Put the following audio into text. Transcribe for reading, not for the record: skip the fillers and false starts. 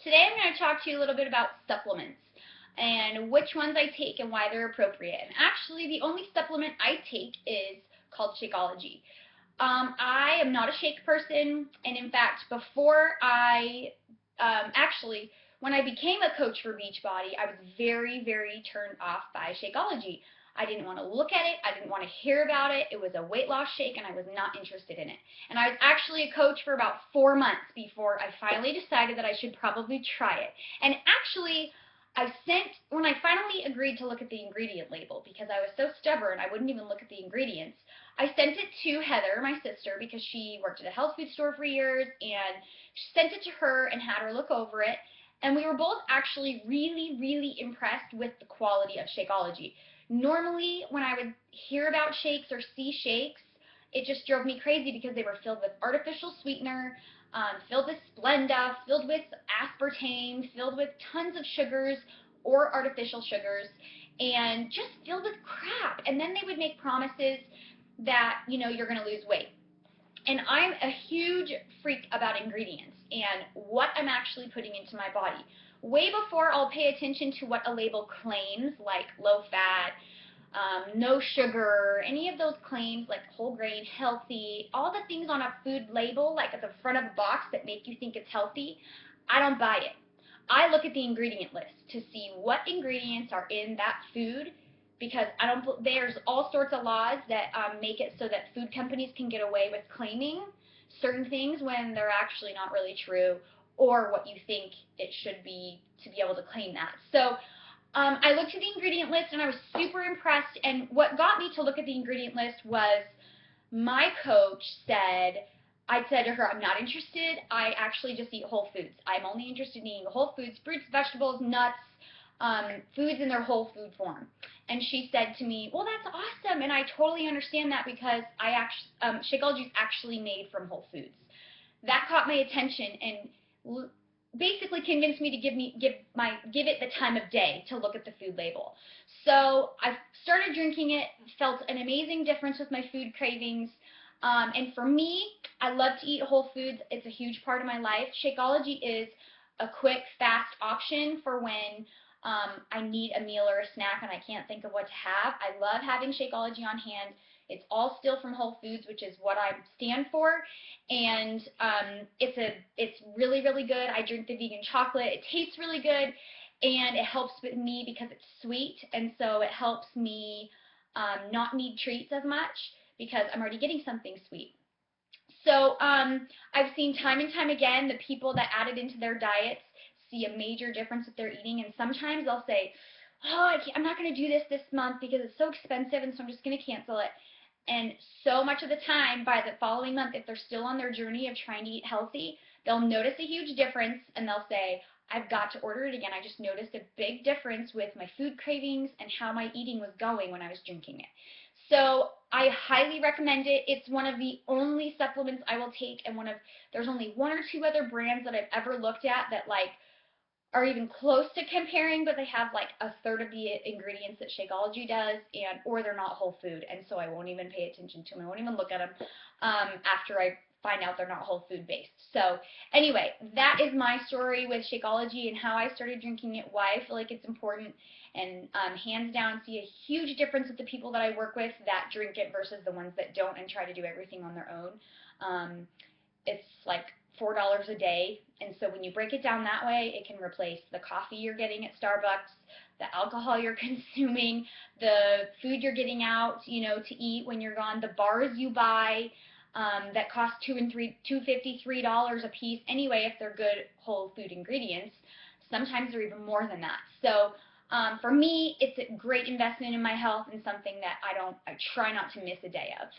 Today I'm going to talk to you a little bit about supplements and which ones I take and why they're appropriate. And actually, the only supplement I take is called Shakeology. I am not a shake person, and in fact, before I actually, when I became a coach for Beachbody, I was very, very turned off by Shakeology. I didn't want to look at it. I didn't want to hear about it. It was a weight loss shake, and I was not interested in it. And I was actually a coach for about 4 months before I finally decided that I should probably try it. And actually, when I finally agreed to look at the ingredient label, because I was so stubborn, I wouldn't even look at the ingredients, I sent it to Heather, my sister, because she worked at a health food store for years, and sent it to her and had her look over it. And we were both actually really, really impressed with the quality of Shakeology. Normally, when I would hear about shakes or see shakes, it just drove me crazy because they were filled with artificial sweetener, filled with Splenda, filled with aspartame, filled with tons of sugars or artificial sugars, and just filled with crap. And then they would make promises that, you're going to lose weight. And I'm a huge freak about ingredients and what I'm actually putting into my body. Way before I'll pay attention to what a label claims, like low fat, no sugar, any of those claims like whole grain, healthy, all the things on a food label, like at the front of a box that make you think it's healthy, I don't buy it. I look at the ingredient list to see what ingredients are in that food, because there's all sorts of laws that make it so that food companies can get away with claiming certain things when they're actually not really true, or what you think it should be to be able to claim that. So I looked at the ingredient list and I was super impressed, and what got me to look at the ingredient list was my coach said, I said to her, I'm not interested. I actually just eat whole foods. I'm only interested in eating whole foods, fruits, vegetables, nuts, foods in their whole food form. And she said to me, well, that's awesome, and I totally understand that because Shakeology is actually made from whole foods. That caught my attention and basically convinced me to give it the time of day to look at the food label. So I started drinking it, felt an amazing difference with my food cravings. And for me, I love to eat whole foods. It's a huge part of my life. Shakeology is a quick, fast option for when I need a meal or a snack and I can't think of what to have. I love having Shakeology on hand. It's all still from Whole Foods, which is what I stand for, and it's really, really good. I drink the vegan chocolate. It tastes really good, and it helps with me because it's sweet, and so it helps me not need treats as much because I'm already getting something sweet. So I've seen time and time again the people that add it into their diets see a major difference with their eating, and sometimes they'll say, oh, I'm not going to do this month because it's so expensive, and so I'm just going to cancel it. And so much of the time, by the following month, if they're still on their journey of trying to eat healthy, they'll notice a huge difference, and they'll say, I've got to order it again. I just noticed a big difference with my food cravings and how my eating was going when I was drinking it. So I highly recommend it. It's one of the only supplements I will take, and there's only 1 or 2 other brands that I've ever looked at that are even close to comparing, but they have like a third of the ingredients that Shakeology does, or they're not whole food, and so I won't even pay attention to them. I won't even look at them after I find out they're not whole food based. So anyway, that is my story with Shakeology and how I started drinking it, why I feel like it's important, and hands down see a huge difference with the people that I work with that drink it versus the ones that don't and try to do everything on their own. It's like $4 a day, and so when you break it down that way, it can replace the coffee you're getting at Starbucks, the alcohol you're consuming, the food you're getting out, to eat when you're gone, the bars you buy that cost $2.50, $3 a piece anyway if they're good whole food ingredients. Sometimes they're even more than that. So for me, it's a great investment in my health and something that I try not to miss a day of.